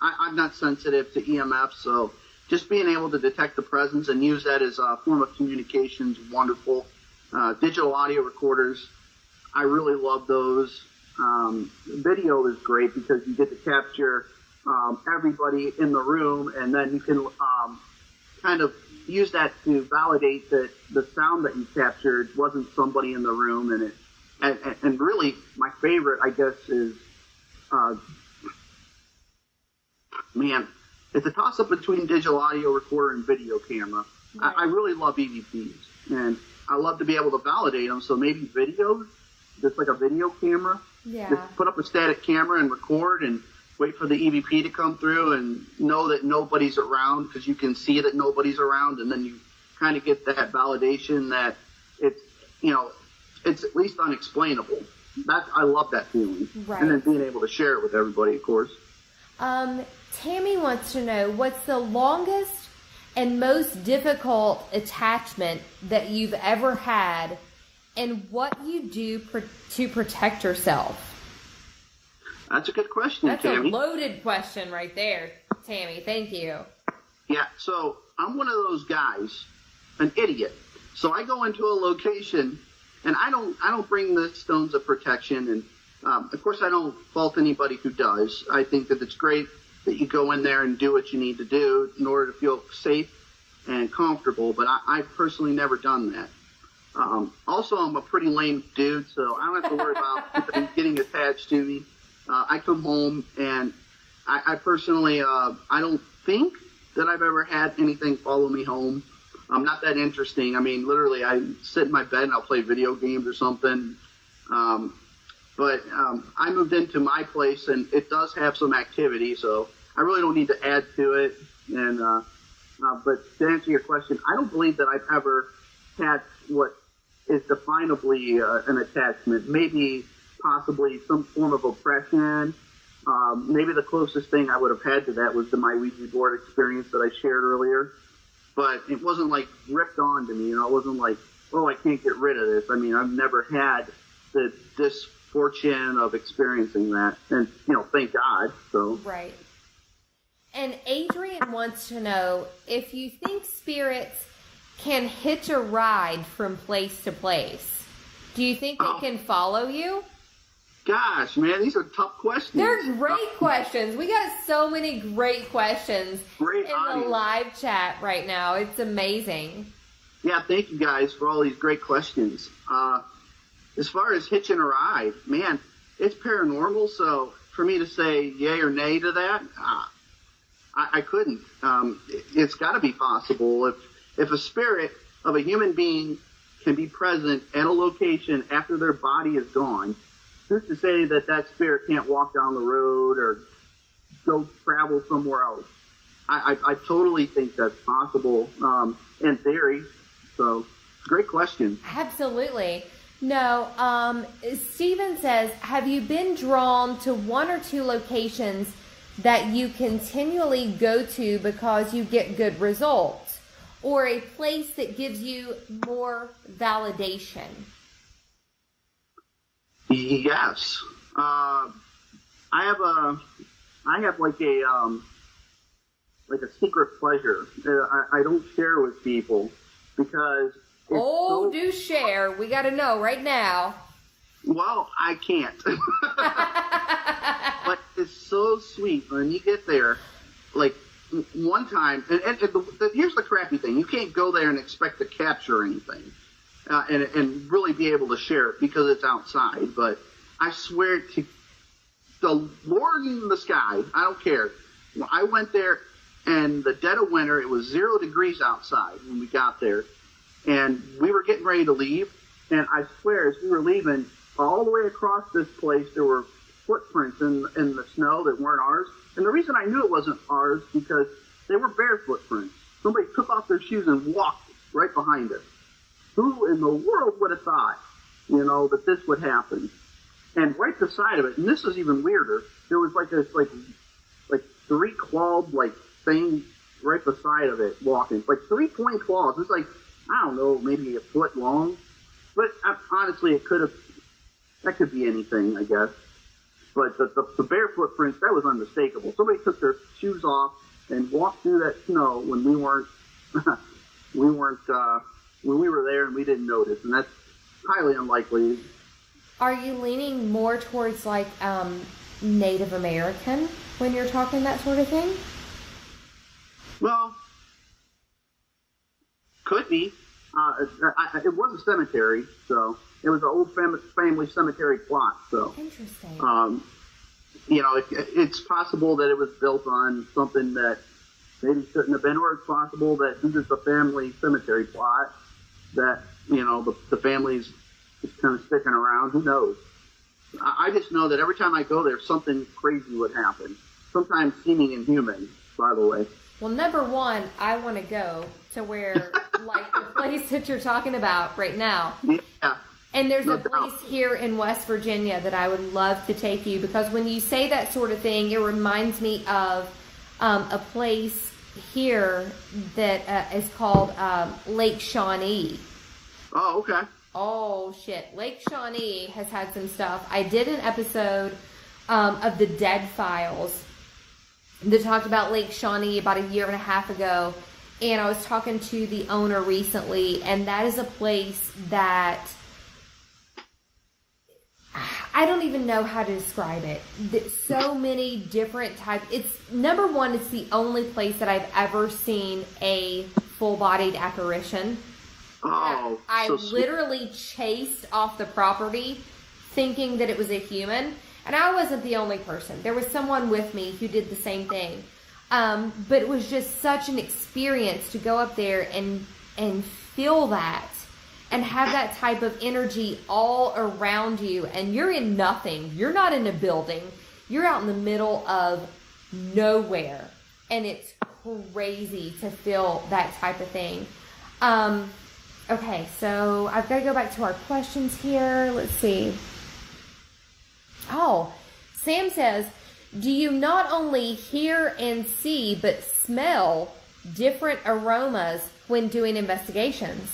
S2: I'm not sensitive to EMF, so just being able to detect the presence and use that as a form of communication is wonderful. Digital audio recorders, I really love those. Video is great because you get to capture everybody in the room, and then you can kind of use that to validate that the sound that you captured wasn't somebody in the room. And really, my favorite, I guess, is it's a toss-up between digital audio recorder and video camera. Right. I really love EVPs, and I love to be able to validate them. So maybe videos, just like a video camera.
S1: Yeah.
S2: Just put up a static camera and record and wait for the EVP to come through and know that nobody's around, because you can see that nobody's around, and then you kind of get that validation that it's, it's at least unexplainable. I love that feeling.
S1: Right.
S2: And then being able to share it with everybody, of course.
S1: Tammy wants to know, what's the longest and most difficult attachment that you've ever had, and what you do to protect yourself?
S2: That's a good question, Tammy.
S1: That's a loaded question right there, Tammy. Thank you.
S2: Yeah, so I'm one of those guys, an idiot. So I go into a location, and I don't bring the stones of protection, and of course I don't fault anybody who does. I think that it's great that you go in there and do what you need to do in order to feel safe and comfortable, but I've personally never done that. Also, I'm a pretty lame dude, so I don't have to worry about them getting attached to me. I come home, and I personally, I don't think that I've ever had anything follow me home. Not that interesting. I mean, literally, I sit in my bed and I'll play video games or something. But I moved into my place, and it does have some activity, so I really don't need to add to it. And but to answer your question, I don't believe that I've ever had what is definably an attachment. Maybe possibly some form of oppression. Maybe the closest thing I would have had to that was my Ouija board experience that I shared earlier. But it wasn't like ripped onto me. It wasn't like, oh, I can't get rid of this. I mean, I've never had the misfortune of experiencing that. And, thank God. So.
S1: Right. And Adrian wants to know if you think spirits can hitch a ride from place to place. Do you think they can follow you?
S2: Gosh, man, these are tough questions.
S1: They're great questions. We got so many great questions in the live chat right now. It's amazing.
S2: Yeah, thank you guys for all these great questions. As far as hitching a ride, man, it's paranormal, so for me to say yay or nay to that, I couldn't. It's got to be possible. If a spirit of a human being can be present at a location after their body is gone, who's to say that spirit can't walk down the road or go travel somewhere else? I totally think that's possible in theory. So, great question.
S1: Absolutely. No, Steven says, have you been drawn to one or two locations that you continually go to because you get good results, or a place that gives you more validation?
S2: Yes. I have like a secret pleasure. I don't share with people because
S1: do share. We got to know right now.
S2: Well, I can't. But it's so sweet when you get there. Like one time, and here's the crappy thing: you can't go there and expect to capture anything. And really be able to share it because it's outside. But I swear to the Lord in the sky, I don't care. I went there, and the dead of winter, it was 0 degrees outside when we got there. And we were getting ready to leave. And I swear, as we were leaving, all the way across this place, there were footprints in the snow that weren't ours. And the reason I knew it wasn't ours, because they were bare footprints. Somebody took off their shoes and walked right behind us. Who in the world would have thought, that this would happen? And right beside of it, and this is even weirder, there was like this, like 3-clawed, thing right beside of it walking. Like 3-point claws. It's like, I don't know, maybe a foot long. But honestly, that could be anything, I guess. But the bare footprints, that was unmistakable. Somebody took their shoes off and walked through that snow when we weren't when we were there and we didn't notice, and that's highly unlikely.
S1: Are you leaning more towards like Native American when you're talking that sort of thing?
S2: Well, could be. It was a cemetery, so it was an old family cemetery plot. So
S1: interesting.
S2: It's possible that it was built on something that maybe shouldn't have been, or it's possible that since it's a family cemetery plot, that the family's just kind of sticking around. Who knows? I just know that every time I go there, something crazy would happen. Sometimes seeming inhuman, by the way.
S1: Well, number one, I want to go to where, like the place that you're talking about right now.
S2: Yeah.
S1: And there's
S2: No
S1: a place
S2: doubt.
S1: here in West Virginia that I would love to take you, because when you say that sort of thing, it reminds me of a place here that is called Lake Shawnee.
S2: Oh, okay.
S1: Oh, shit. Lake Shawnee has had some stuff. I did an episode of the Dead Files that talked about Lake Shawnee about 1.5 years ago. And I was talking to the owner recently, and that is a place that I don't even know how to describe it. So many different types. Number one, it's the only place that I've ever seen a full-bodied apparition.
S2: Oh,
S1: I
S2: so sweet.
S1: literally chased off the property thinking that it was a human. And I wasn't the only person. There was someone with me who did the same thing. But it was just such an experience to go up there and feel that and have that type of energy all around you. And you're in nothing. You're not in a building. You're out in the middle of nowhere. And it's crazy to feel that type of thing. Okay, so I've got to go back to our questions here. Let's see. Oh, Sam says, do you not only hear and see, but smell different aromas when doing investigations?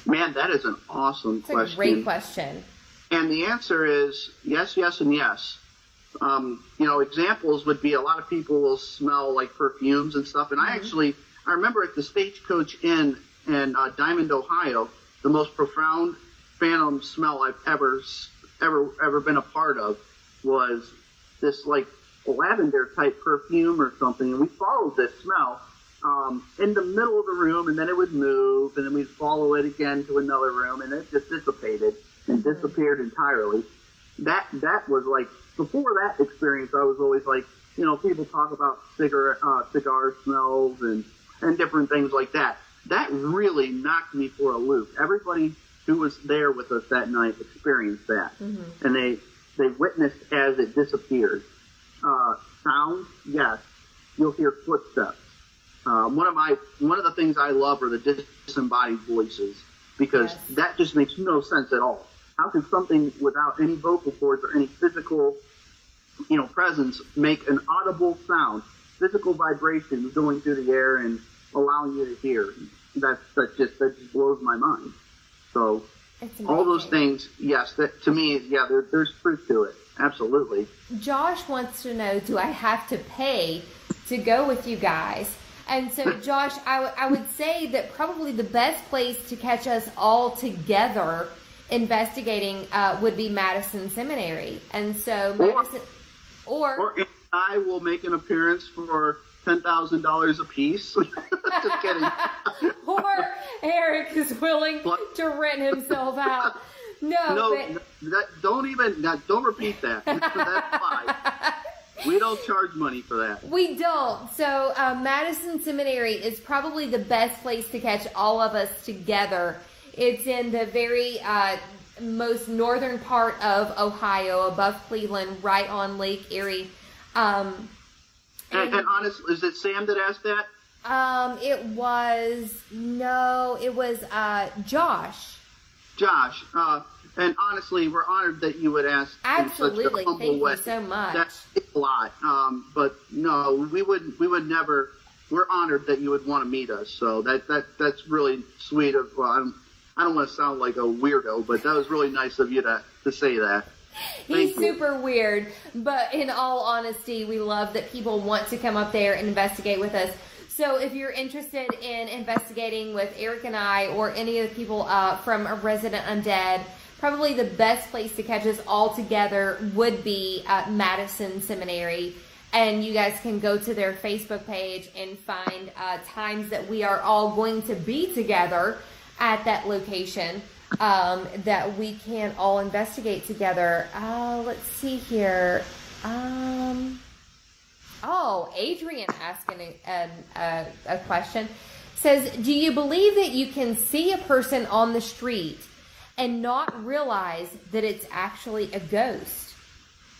S2: Man, that is an awesome question.
S1: It's a great question.
S2: And the answer is yes, yes, and yes. Examples would be a lot of people will smell like perfumes and stuff. And I remember at the Stagecoach Inn in Diamond, Ohio, the most profound phantom smell I've ever been a part of was this like lavender type perfume or something. And we followed this smell in the middle of the room, and then it would move, and then we'd follow it again to another room, and it just dissipated and disappeared entirely. That was like, before that experience, I was always like, people talk about cigar smells and different things like that. That really knocked me for a loop. Everybody who was there with us that night experienced that. Mm-hmm. And they witnessed as it disappeared. Sound, yes. You'll hear footsteps. One of the things I love are the disembodied voices, because that just makes no sense at all. How can something without any vocal cords or any physical, presence make an audible sound, physical vibrations going through the air and allowing you to hear? That just blows my mind. So all those things, yes, that to me, there's truth to it. Absolutely.
S1: Josh wants to know, do I have to pay to go with you guys? And so, Josh, I would say that probably the best place to catch us all together investigating would be Madison Seminary. And so, or
S2: I will make an appearance for $10,000 a piece. Just kidding.
S1: Or Eric is willing to rent himself out.
S2: Don't repeat that. That's fine. We don't charge money for that.
S1: We don't. So Madison Seminary is probably the best place to catch all of us together. It's in the very most northern part of Ohio, above Cleveland, right on Lake Erie. And
S2: honestly, is it Sam that asked that?
S1: It was Josh.
S2: Josh. And honestly, we're honored that you would ask.
S1: Absolutely.
S2: In such a humble way.
S1: Thank you so much.
S2: That's a lot. But no, we would never. We're honored that you would want to meet us. So that's really sweet of. Well, I don't want to sound like a weirdo, but that was really nice of you to say that.
S1: He's super weird, but in all honesty, we love that people want to come up there and investigate with us. So if you're interested in investigating with Eric and I or any of the people from a Resident Undead, probably the best place to catch us all together would be Madison Seminary. And you guys can go to their Facebook page and find times that we are all going to be together at that location that we can all investigate together. Let's see here. Adrian asking a question. Says, do you believe that you can see a person on the street and not realize that it's actually a ghost?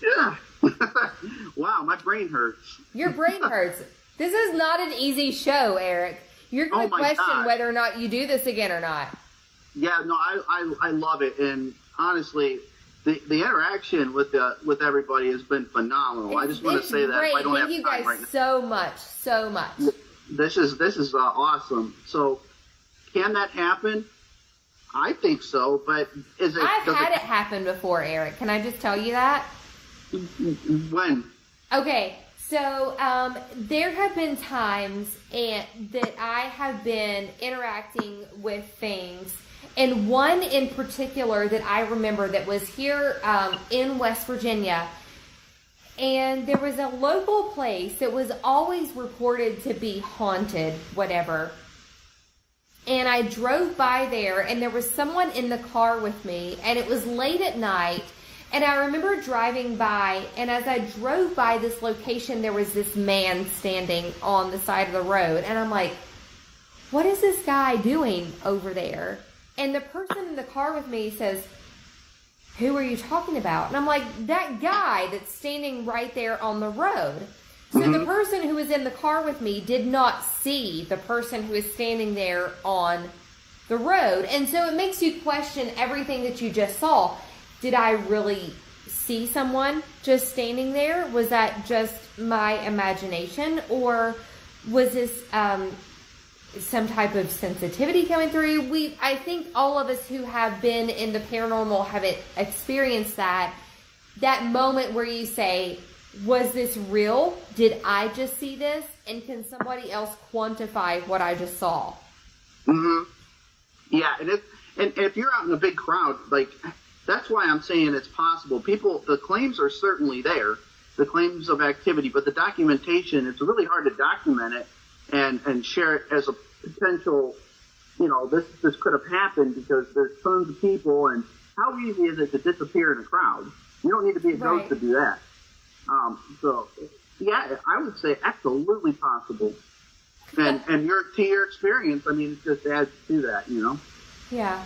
S2: Yeah. Wow, my brain hurts.
S1: Your brain hurts. This is not an easy show, Eric. You're going to question whether or not you do this again or not.
S2: Yeah, no, I love it. And honestly, the interaction with everybody has been phenomenal. I just want to say that.
S1: Great.
S2: I don't
S1: Thank
S2: have
S1: you
S2: time
S1: guys
S2: right now.
S1: so much.
S2: This is awesome. So, can that happen? I think so, but
S1: I've had it happen before, Eric. Can I just tell you that?
S2: When?
S1: Okay, so there have been times that I have been interacting with things, and one in particular that I remember that was here in West Virginia, and there was a local place that was always reported to be haunted, whatever. And I drove by there, and there was someone in the car with me, and it was late at night. And I remember driving by, and as I drove by this location, there was this man standing on the side of the road. And I'm like, what is this guy doing over there? And the person in the car with me says, who are you talking about? And I'm like, that guy that's standing right there on the road. So the person who was in the car with me did not see the person who is standing there on the road. And so it makes you question everything that you just saw. Did I really see someone just standing there? Was that just my imagination? Or was this some type of sensitivity coming through? I think all of us who have been in the paranormal have experienced that moment where you say, was this real? Did I just see this? And can somebody else quantify what I just saw?
S2: Yeah, and if you're out in a big crowd, like, that's why I'm saying it's possible. The claims are certainly there, the claims of activity, but the documentation, it's really hard to document it and share it as a potential, this could have happened because there's tons of people, and how easy is it to disappear in a crowd? You don't need to be a ghost to do that. So, yeah, I would say absolutely possible. And to your experience, I mean, it just adds to that,
S1: Yeah.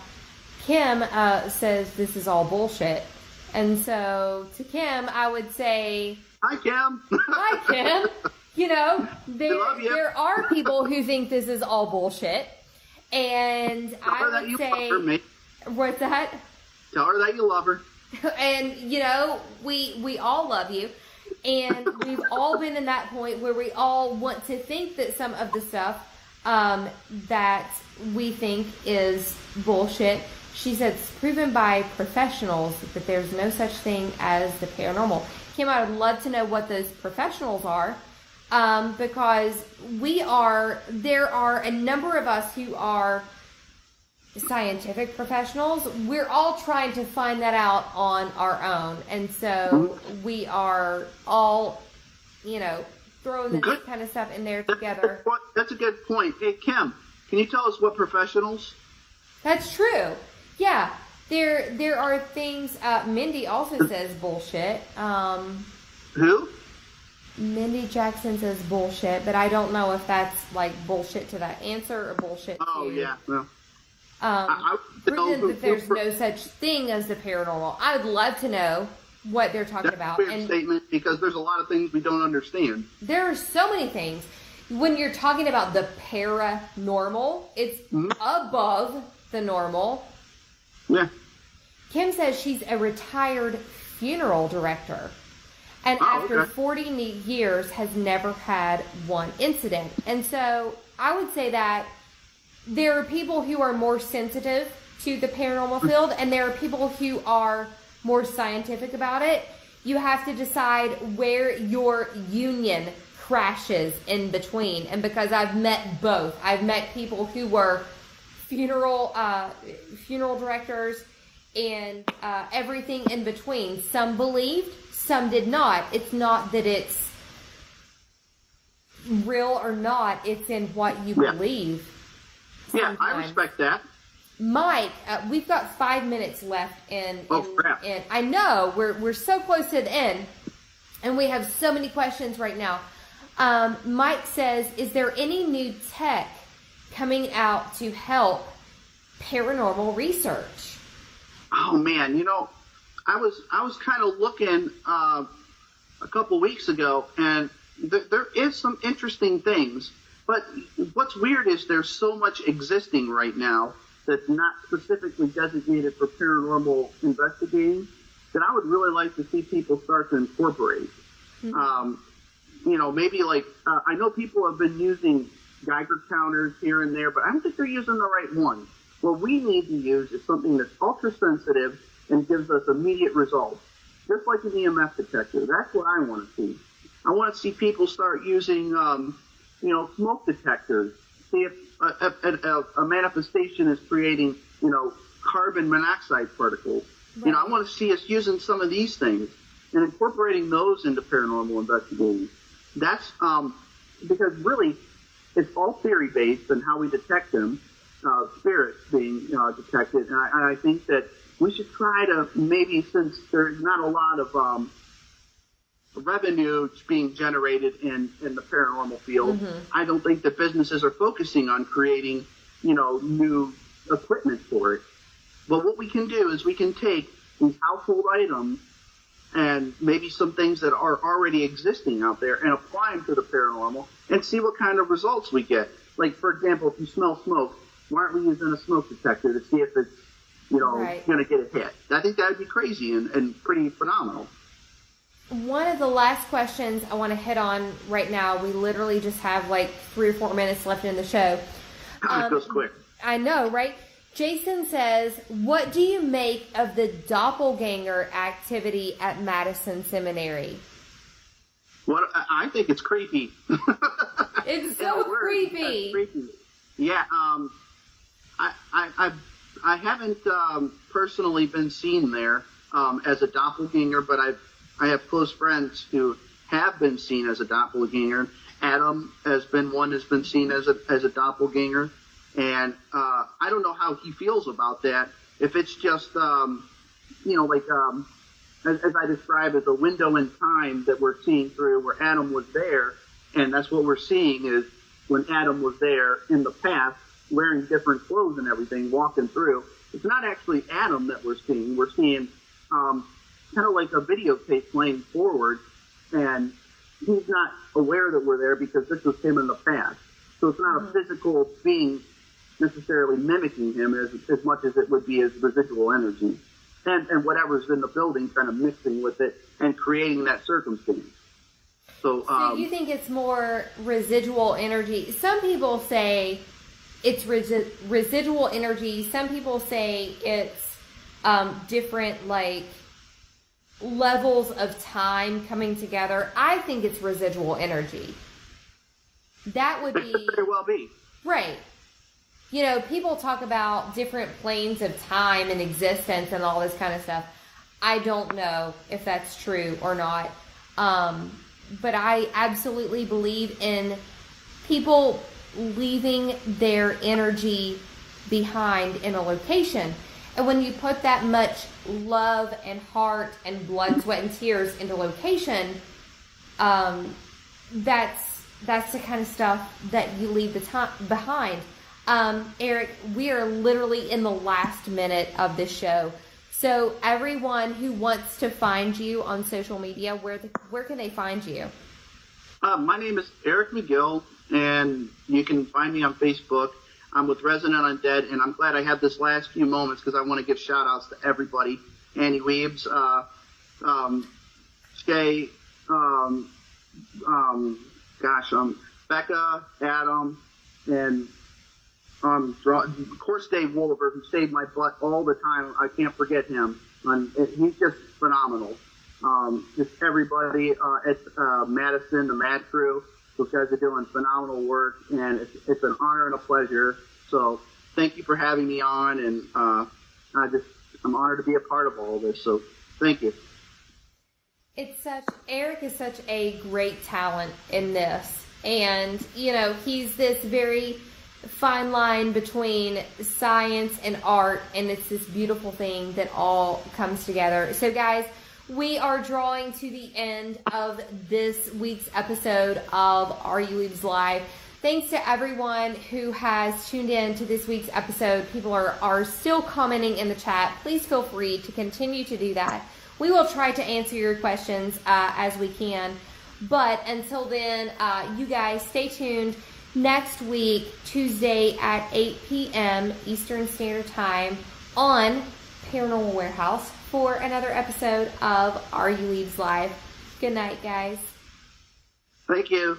S1: Kim says this is all bullshit. And so to Kim, I would say,
S2: hi, Kim.
S1: Hi, Kim. There are people who think this is all bullshit. And I would say, what's that?
S2: Tell her that you love her.
S1: And, we all love you. And we've all been in that point where we all want to think that some of the stuff that we think is bullshit. She said it's proven by professionals that there's no such thing as the paranormal. Kim, I would love to know what those professionals are, because there are a number of us who are scientific professionals. We're all trying to find that out on our own. And so we are all, throwing this kind of stuff in there together.
S2: That's a good point. Hey, Kim, can you tell us what professionals?
S1: That's true. Yeah, there are things. Mindy also says bullshit.
S2: Who?
S1: Mindy Jackson says bullshit, but I don't know if that's like bullshit to that answer or bullshit to...
S2: Oh, yeah. Well,
S1: prove that there's no such thing as the paranormal. I would love to know what they're talking about.
S2: That's a weird statement, because there's a lot of things we don't understand.
S1: There are so many things. When you're talking about the paranormal, it's above the normal.
S2: Yeah.
S1: Kim says she's a retired funeral director, and after 40 years has never had one incident. And so I would say that there are people who are more sensitive to the paranormal field, and there are people who are more scientific about it. You have to decide where your union crashes in between. And because I've met both, I've met people who were funeral directors and everything in between. Some believed, some did not. It's not that it's real or not, it's in what you believe.
S2: Yeah, I respect that.
S1: Mike, we've got 5 minutes left
S2: crap.
S1: I know we're so close to the end, and we have so many questions right now. Mike says, is there any new tech coming out to help paranormal research?
S2: Oh man, I was kind of looking a couple weeks ago, and there is some interesting things. But what's weird is there's so much existing right now that's not specifically designated for paranormal investigating that I would really like to see people start to incorporate. Mm-hmm. Maybe I know people have been using Geiger counters here and there, but I don't think they're using the right one. What we need to use is something that's ultra sensitive and gives us immediate results, just like an EMF detector. That's what I want to see. I want to see people start using, smoke detectors. See if a manifestation is creating, carbon monoxide particles. Right. I want to see us using some of these things and incorporating those into paranormal investigating. That's because really it's all theory-based and how we detect them, spirits being detected. And I think that we should try to maybe, since there's not a lot of revenue being generated in the paranormal field, mm-hmm. I don't think that businesses are focusing on creating, new equipment for it. But what we can do is we can take these household items and maybe some things that are already existing out there and apply them to the paranormal and see what kind of results we get. Like, for example, if you smell smoke, why aren't we using a smoke detector to see if it's,
S1: right.
S2: going to get a hit? I think that would be crazy and pretty phenomenal.
S1: One of the last questions I want to hit on right now, we literally just have 3 or 4 minutes left in the show.
S2: It goes quick.
S1: I know, right? Jason says, what do you make of the doppelganger activity at Madison Seminary?
S2: Well, I think it's creepy.
S1: It's so creepy.
S2: Yeah, I haven't personally been seen there as a doppelganger, but I have close friends who have been seen as a doppelganger. Adam has been seen as a doppelganger, and I don't know how he feels about that. If it's just as I describe as a window in time that we're seeing through, where Adam was there, and that's what we're seeing is when Adam was there in the past, wearing different clothes and everything, walking through. It's not actually Adam that we're seeing. We're seeing kind of like a videotape playing forward, and he's not aware that we're there because this was him in the past. So it's not a physical being necessarily mimicking him as much as it would be his residual energy. And whatever's in the building kind of mixing with it and creating that circumstance. So
S1: you think it's more residual energy? Some people say it's residual energy. Some people say it's different, levels of time coming together. I think it's residual energy. That would be...
S2: It could very well be.
S1: Right. People talk about different planes of time and existence and all this kind of stuff. I don't know if that's true or not. But I absolutely believe in people leaving their energy behind in a location. And when you put that much love and heart and blood, sweat, and tears into location, that's the kind of stuff that you leave behind. Eric, we are literally in the last minute of this show. So everyone who wants to find you on social media, where can they find you?
S2: My name is Eric McGill, and you can find me on Facebook. I'm with Resident Undead, and I'm glad I have this last few moments because I want to give shout-outs to everybody. Annie Weebs, Shay, Becca, Adam, and of course Dave Wolver, who saved my butt all the time. I can't forget him. He's just phenomenal. Just everybody at Madison, the Mad Crew. Those guys are doing phenomenal work, and it's an honor and a pleasure. So thank you for having me on, and I'm honored to be a part of all this. So thank you.
S1: Eric is such a great talent in this, and he's this very fine line between science and art, and it's this beautiful thing that all comes together. So guys, we are drawing to the end of this week's episode of RUWeebs Live. Thanks to everyone who has tuned in to this week's episode. People are still commenting in the chat. Please feel free to continue to do that. We will try to answer your questions as we can. But until then, you guys stay tuned. Next week, Tuesday at 8 p.m. Eastern Standard Time on Paranormal Warehouse for another episode of RUWeebs Live. Good night, guys.
S2: Thank you.